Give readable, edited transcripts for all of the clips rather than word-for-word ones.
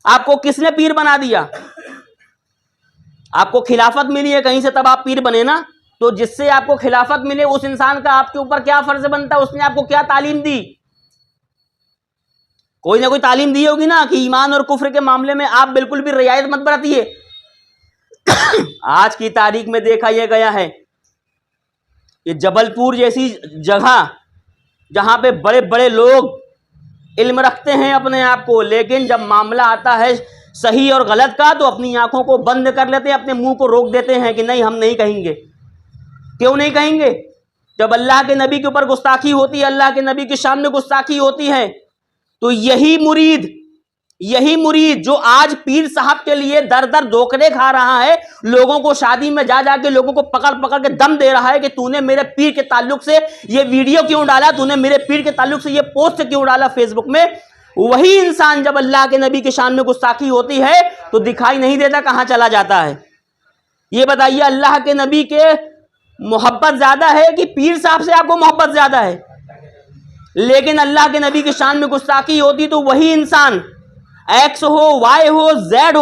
آپ کو کس نے پیر بنا دیا؟ آپ کو خلافت ملی ہے کہیں سے تب آپ پیر بنے نا. تو جس سے آپ کو خلافت ملے اس انسان کا آپ کے اوپر کیا فرض بنتا ہے؟ اس نے آپ کو کیا تعلیم دی؟ کوئی نہ کوئی تعلیم دی ہوگی نا کہ ایمان اور کفر کے معاملے میں آپ بالکل بھی رعایت مت برتیے. آج کی تاریخ میں دیکھا یہ گیا ہے کہ جبل پور جیسی جگہ جہاں پہ بڑے بڑے لوگ علم رکھتے ہیں اپنے آپ کو، لیکن جب معاملہ آتا ہے صحیح اور غلط کا تو اپنی آنکھوں کو بند کر لیتے ہیں، اپنے منہ کو روک دیتے ہیں کہ نہیں ہم نہیں کہیں گے. کیوں نہیں کہیں گے؟ جب اللہ کے نبی کے اوپر گستاخی ہوتی ہے، اللہ کے نبی کی شان میں گستاخی ہوتی ہے، تو یہی مرید جو آج پیر صاحب کے لیے در در دھوکے کھا رہا ہے، لوگوں کو شادی میں جا جا کے لوگوں کو پکڑ پکڑ کے دم دے رہا ہے کہ تو نے میرے پیر کے تعلق سے یہ ویڈیو کیوں ڈالا، تو نے میرے پیر کے تعلق سے یہ پوسٹ کیوں ڈالا فیس بک میں، وہی انسان جب اللہ کے نبی کی شان میں گستاخی ہوتی ہے تو دکھائی نہیں دیتا، کہاں چلا جاتا ہے؟ یہ بتائیے اللہ کے نبی کے محبت زیادہ ہے کہ پیر صاحب سے آپ کو محبت زیادہ ہے؟ لیکن اللہ کے نبی کی شان میں گستاخی ہوتی تو وہی انسان ایکس ہو، وائی ہو، زید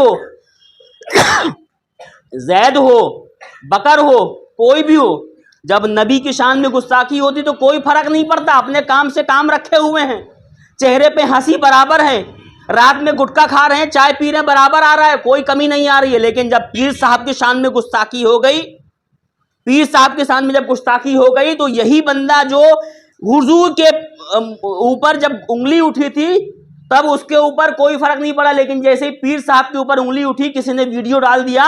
ہو، بکر ہو، کوئی بھی ہو، جب نبی کی شان میں گستاخی ہوتی تو کوئی فرق نہیں پڑتا، اپنے کام سے کام رکھے ہوئے ہیں، چہرے پہ ہنسی برابر ہے، رات میں گٹکا کھا رہے ہیں، چائے پی رہے ہیں، برابر آ رہا ہے، کوئی کمی نہیں آ رہی ہے. لیکن جب پیر صاحب کی شان میں گستاخی ہو گئی، پیر صاحب کے شان میں جب گستاخی ہو گئی تو یہی بندہ جو حضور کے اوپر جب انگلی اٹھی تھی تب اس کے اوپر کوئی فرق نہیں پڑا، لیکن جیسے ہی پیر صاحب کے اوپر انگلی اٹھی، کسی نے ویڈیو ڈال دیا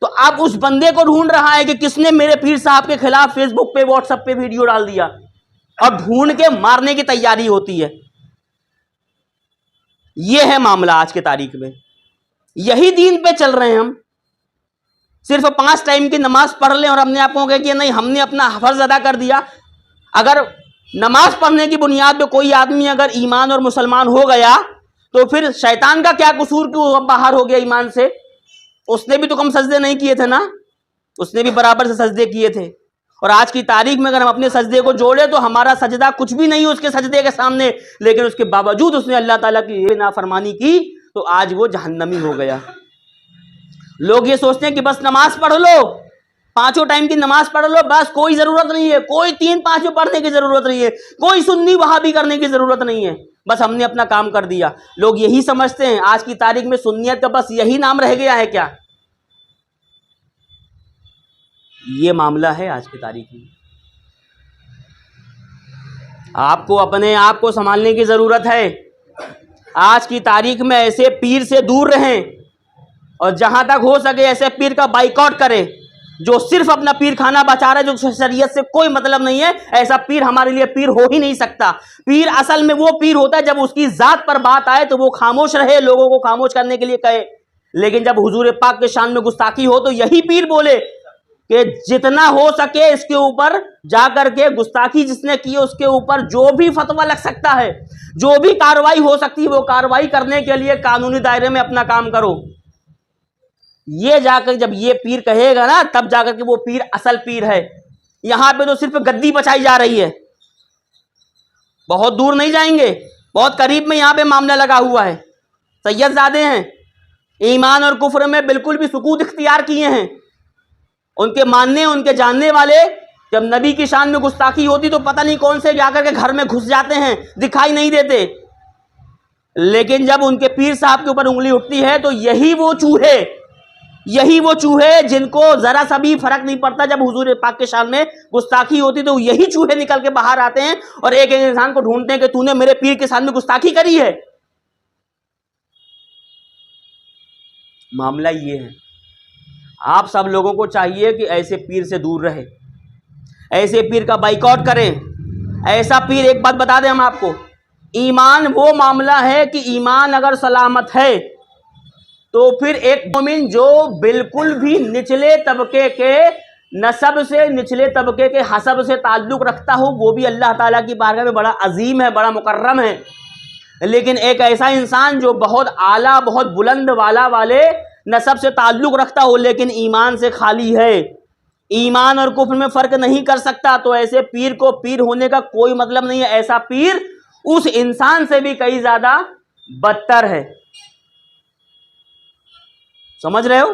تو اب اس بندے کو ڈھونڈ رہا ہے کہ کس نے میرے پیر صاحب کے خلاف فیس بک پہ واٹس ایپ پہ ویڈیو ڈال دیا، اور ڈھونڈ کے مارنے کی تیاری ہوتی ہے. یہ ہے معاملہ آج کے تاریخ میں. یہی دین پہ چل رہے ہیں ہم، صرف 5 ٹائم کی نماز پڑھ لیں اور اپنے آپ کو کہ نہیں ہم نے اپنا فرض ادا کر دیا. اگر نماز پڑھنے کی بنیاد پہ کوئی آدمی اگر ایمان اور مسلمان ہو گیا تو پھر شیطان کا کیا قصور کہ وہ باہر ہو گیا ایمان سے؟ اس نے بھی تو کم سجدے نہیں کیے تھے نا، اس نے بھی برابر سے سجدے کیے تھے. اور آج کی تاریخ میں اگر ہم اپنے سجدے کو جوڑے تو ہمارا سجدہ کچھ بھی نہیں اس کے سجدے کے سامنے، لیکن اس کے باوجود اس نے اللہ تعالیٰ کی نافرمانی کی تو آج وہ جہنمی ہو گیا. لوگ یہ سوچتے ہیں کہ بس نماز پڑھ لو، 5 ٹائم کی نماز پڑھ لو، بس کوئی ضرورت نہیں ہے، کوئی 3-5 پڑھنے کی ضرورت نہیں ہے، کوئی سنی وہابی کرنے کی ضرورت نہیں ہے، بس ہم نے اپنا کام کر دیا. لوگ یہی سمجھتے ہیں. آج کی تاریخ میں سنیت کا بس یہی نام رہ گیا ہے کیا؟ یہ معاملہ ہے آج کی تاریخ میں. آپ کو اپنے آپ کو سنبھالنے کی ضرورت ہے. آج کی تاریخ میں ایسے پیر سے دور رہیں اور جہاں تک ہو سکے ایسے پیر کا بائیکاٹ کریں جو صرف اپنا پیر کھانا بچا رہا ہے، جو شریعت سے کوئی مطلب نہیں ہے. ایسا پیر ہمارے لیے پیر ہو ہی نہیں سکتا. پیر اصل میں وہ پیر ہوتا ہے جب اس کی ذات پر بات آئے تو وہ خاموش رہے، لوگوں کو خاموش کرنے کے لیے کہے. لیکن جب حضور پاک کے شان میں گستاخی ہو تو یہی پیر بولے کہ جتنا ہو سکے اس کے اوپر جا کر کے گستاخی جس نے کی اس کے اوپر جو بھی فتویٰ لگ سکتا ہے، جو بھی کارروائی ہو سکتی ہے وہ کارروائی کرنے کے لیے قانونی دائرے میں اپنا کام کرو. یہ جا کر جب یہ پیر کہے گا نا تب جا کر کے وہ پیر اصل پیر ہے. یہاں پہ تو صرف گدی بچائی جا رہی ہے، بہت دور نہیں جائیں گے، بہت قریب میں یہاں پہ معاملہ لگا ہوا ہے. سید زادے ہیں، ایمان اور کفر میں بالکل بھی سکوت اختیار کیے ہیں. ان کے ماننے ان کے جاننے والے جب نبی کی شان میں گستاخی ہوتی تو پتہ نہیں کون سے جا کر کے گھر میں گھس جاتے ہیں، دکھائی نہیں دیتے. لیکن جب ان کے پیر صاحب کے اوپر انگلی اٹھتی ہے تو یہی وہ چوہے جن کو ذرا سا بھی فرق نہیں پڑتا. جب حضور پاک کے شان میں گستاخی ہوتی تو یہی چوہے نکل کے باہر آتے ہیں اور ایک انسان کو ڈھونڈتے ہیں کہ تو نے میرے پیر کے شان میں گستاخی کری ہے. معاملہ یہ ہے. آپ سب لوگوں کو چاہیے کہ ایسے پیر سے دور رہے، ایسے پیر کا بائیکاٹ کریں. ایسا پیر، ایک بات بتا دیں ہم آپ کو، ایمان وہ معاملہ ہے کہ ایمان اگر سلامت ہے تو پھر ایک مومن جو بالکل بھی نچلے طبقے کے نسب سے، نچلے طبقے کے حسب سے تعلق رکھتا ہو، وہ بھی اللہ تعالیٰ کی بارگاہ میں بڑا عظیم ہے، بڑا مکرم ہے. لیکن ایک ایسا انسان جو بہت اعلیٰ، بہت بلند والا والے نسب سے تعلق رکھتا ہو لیکن ایمان سے خالی ہے، ایمان اور کفر میں فرق نہیں کر سکتا، تو ایسے پیر کو پیر ہونے کا کوئی مطلب نہیں ہے. ایسا پیر اس انسان سے بھی کئی زیادہ بدتر ہے. سمجھ رہے ہو؟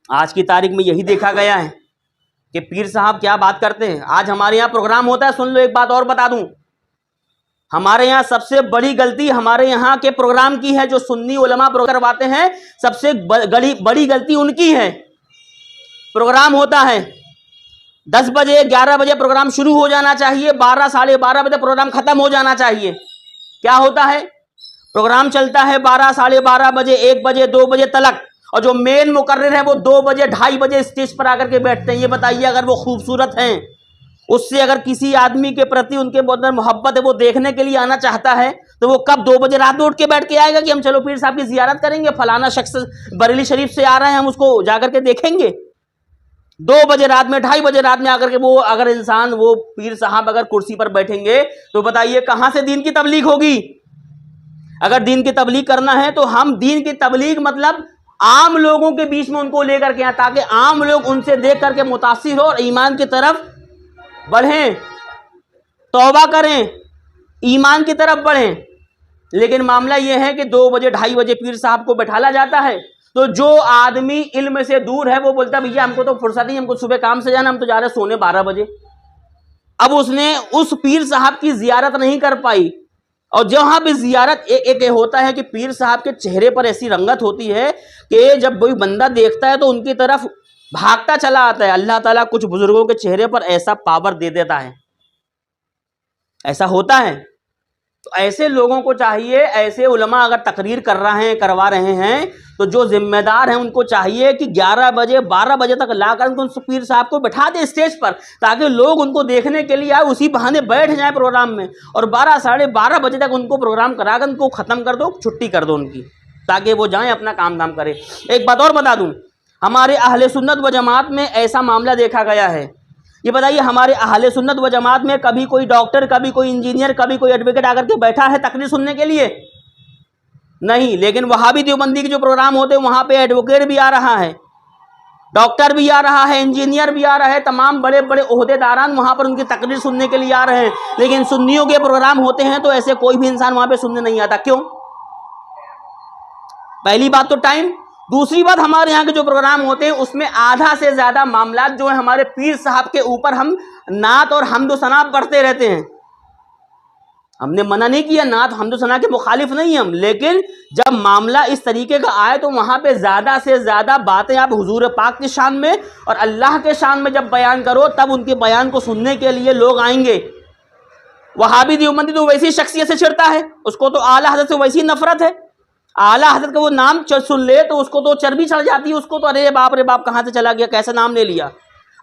آج کی تاریخ میں یہی دیکھا گیا ہے کہ پیر صاحب کیا بات کرتے ہیں. آج ہمارے یہاں پروگرام ہوتا ہے, سن لو ایک بات اور بتا دوں, ہمارے یہاں سب سے بڑی غلطی ہمارے یہاں کے پروگرام کی ہے. جو سنی علماء پروگرام کرواتے ہیں, سب سے بڑی غلطی ان کی ہے. پروگرام ہوتا ہے 10 بجے 11 بجے پروگرام شروع ہو جانا چاہیے, 12 ساڑھے 12 بجے پروگرام ختم ہو جانا چاہیے. کیا ہوتا ہے؟ پروگرام چلتا ہے 12 ساڑھے 12 بجے 1 بجے 2 بجے تلک, اور جو مین مقرر ہے وہ 2 بجے 2:30 بجے اسٹیج پر آ کر کے بیٹھتے ہیں. یہ بتائیے اگر وہ خوبصورت ہیں, اس سے اگر کسی آدمی کے پرتی ان کے اندر محبت ہے, وہ دیکھنے کے لیے آنا چاہتا ہے, تو وہ کب 2 بجے رات میں اٹھ کے بیٹھ کے آئے گا کہ ہم چلو پیر صاحب کی زیارت کریں گے, فلانا شخص بریلی شریف سے آ رہے ہیں ہم اس کو جا کر کے دیکھیں گے. 2 بجے رات میں 2:30 بجے رات میں آ کر کے وہ اگر انسان وہ پیر صاحب اگر کرسی پر بیٹھیں گے تو بتائیے کہاں سے دین کی تبلیغ ہوگی؟ اگر دین کی تبلیغ کرنا ہے تو ہم دین کی تبلیغ مطلب عام لوگوں کے بیچ میں ان کو لے کر کے آئیں, تاکہ عام لوگ ان سے دیکھ کر کے متاثر ہو اور ایمان کی طرف بڑھیں, توبہ کریں, ایمان کی طرف بڑھیں. لیکن معاملہ یہ ہے کہ 2 بجے 2:30 بجے پیر صاحب کو بٹھالا جاتا ہے, تو جو آدمی علم سے دور ہے وہ بولتا بھیا ہم کو تو فرصت نہیں, ہم کو صبح کام سے جانا, ہم تو جا رہے سونے 12 بجے. اب اس نے اس پیر صاحب کی زیارت نہیں کر پائی. اور جہاں بھی زیارت ایک ہوتا ہے کہ پیر صاحب کے چہرے پر ایسی رنگت ہوتی ہے کہ جب کوئی بندہ دیکھتا ہے تو ان کی طرف بھاگتا چلا آتا ہے. اللہ تعالیٰ کچھ بزرگوں کے چہرے پر ایسا پاور دے دیتا ہے, ایسا ہوتا ہے. تو ایسے لوگوں کو چاہیے, ایسے علماء اگر تقریر کروا رہے ہیں تو جو ذمہ دار ہیں ان کو چاہیے کہ 11 بجے 12 بجے تک لا کر ان پیر صاحب کو بٹھا دے اسٹیج پر, تاکہ لوگ ان کو دیکھنے کے لیے آئے, اسی بہانے بیٹھ جائیں پروگرام میں, اور 12 ساڑھے 12 بجے تک ان کو پروگرام کرا کر ان کو ختم کر دو, چھٹی کر دو ان کی, تاکہ وہ جائیں اپنا کام کریں. ایک بات اور بتا دوں, ہمارے اہل سنت و جماعت میں ایسا معاملہ دیکھا گیا ہے. یہ بتائیے ہمارے اہل سنت و جماعت میں کبھی کوئی ڈاکٹر, کبھی کوئی انجینئر, کبھی کوئی ایڈوکیٹ آ کر کے بیٹھا ہے تقریر سننے کے لیے؟ نہیں. لیکن وہابی دیوبندی کے جو پروگرام ہوتے ہیں وہاں پہ ایڈوکیٹ بھی آ رہا ہے, ڈاکٹر بھی آ رہا ہے, انجینئر بھی آ رہا ہے, تمام بڑے بڑے عہدے داران وہاں پر ان کی تقریر سننے کے لیے آ رہے ہیں. لیکن سنیوں کے پروگرام ہوتے ہیں تو ایسے کوئی بھی انسان وہاں پہ سننے نہیں آتا. کیوں؟ پہلی بات تو ٹائم. دوسری بات, ہمارے یہاں کے جو پروگرام ہوتے ہیں اس میں آدھا سے زیادہ معاملات جو ہیں ہمارے پیر صاحب کے اوپر ہم نعت اور حمد و ثنا پڑھتے رہتے ہیں. ہم نے منع نہیں کیا, نعت حمد و ثنا کے مخالف نہیں ہم, لیکن جب معاملہ اس طریقے کا آئے تو وہاں پہ زیادہ سے زیادہ باتیں آپ حضور پاک کی شان میں اور اللہ کے شان میں جب بیان کرو, تب ان کے بیان کو سننے کے لیے لوگ آئیں گے. وہابی دیوبندی تو ویسی شخصیت سے چھڑتا ہے, اس کو تو اعلیٰ حضرت سے ویسی نفرت ہے. اعلیٰ حضرت کا وہ نام سن لے تو اس کو تو چربی چڑھ جاتی ہے, اس کو تو ارے باپ کہاں سے چلا گیا, کیسا نام لے لیا.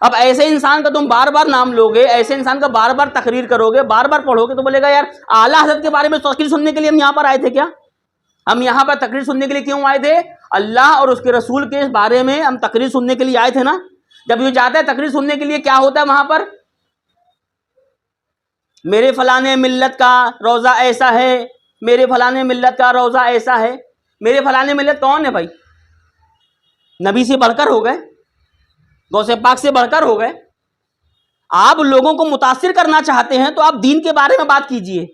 اب ایسے انسان کا تم بار بار نام لوگے, ایسے انسان کا بار بار تقریر کرو گے, بار بار پڑھو گے, تو بولے گا یار اعلیٰ حضرت کے بارے میں تقریر سننے کے لیے ہم یہاں پر آئے تھے کیا؟ ہم یہاں پر تقریر سننے کے لیے کیوں آئے تھے؟ اللہ اور اس کے رسول کے بارے میں ہم تقریر سننے کے لیے آئے تھے نا. جب یہ جاتا ہے تقریر سننے کے لیے, کیا ہوتا ہے وہاں پر؟ میرے فلانے ملت کا روزہ ایسا ہے, میرے فلانے ملت کا روزہ ایسا ہے. میرے فلانے ملت کون ہے بھائی؟ نبی سے بڑھ کر ہو گئے, غوث پاک سے بڑھ کر ہو گئے. آپ لوگوں کو متاثر کرنا چاہتے ہیں تو آپ دین کے بارے میں بات کیجئے,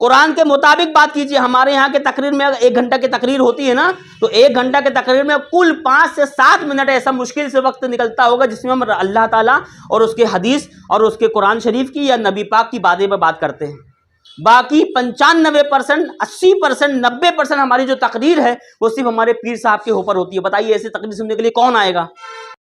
قرآن کے مطابق بات کیجئے. ہمارے یہاں کے تقریر میں 1 گھنٹہ کی تقریر ہوتی ہے نا, تو 1 گھنٹہ کی تقریر میں کل 5 سے 7 منٹ ایسا مشکل سے وقت نکلتا ہوگا جس میں ہم اللہ تعالیٰ اور اس کے حدیث اور اس کے قرآن شریف کی یا نبی پاک کی باتیں پہ بات کرتے ہیں. باقی 95%, 80%, 90% ہماری جو تقریر ہے وہ صرف ہمارے پیر صاحب کے اوپر ہوتی ہے. بتائیے ایسے تقریر سننے کے لیے کون آئے گا؟